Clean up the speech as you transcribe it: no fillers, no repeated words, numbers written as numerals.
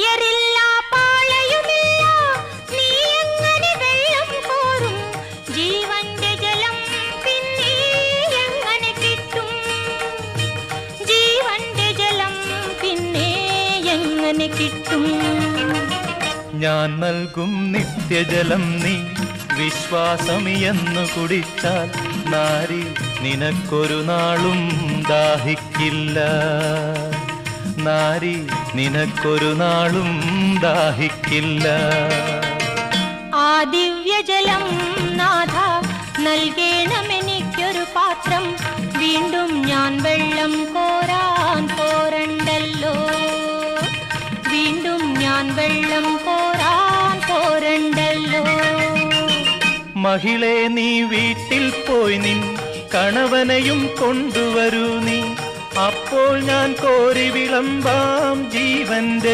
കയറില്ല പാളയുമില്ല, നീ എങ്ങനെ വെള്ളം കോരും? ജീവന്റെ ജലം പിന്നെ എങ്ങനെ കിട്ടും? ജീവന്റെ ജലം പിന്നെ എങ്ങനെ കിട്ടും? ഞാൻ നൽകും നിത്യജലം നീ വിശ്വാസമിയെന്നു കുടിച്ചാൽ നാരി നിനക്കൊരു നാളും ദാഹിക്കില്ല. നാരി നിനക്കൊരു നാളും ദാഹിക്കില്ല. ആ ദിവ്യജലം നാഥ നൽകേണമെനിക്കൊരു പാത്രം. വീണ്ടും ഞാൻ വെള്ളം കോരാൻ പോരണ്ടല്ലോ. വീണ്ടും ഞാൻ വെള്ളം കോരാൻ പോരണ്ടല്ലോ. മഹിളെ നീ വീട്ടിൽ പോയി നിൻ കണവനെയും കൊണ്ടുവരൂ നീ. അപ്പോൾ ഞാൻ കോരി വിളമ്പാം ജീവന്റെ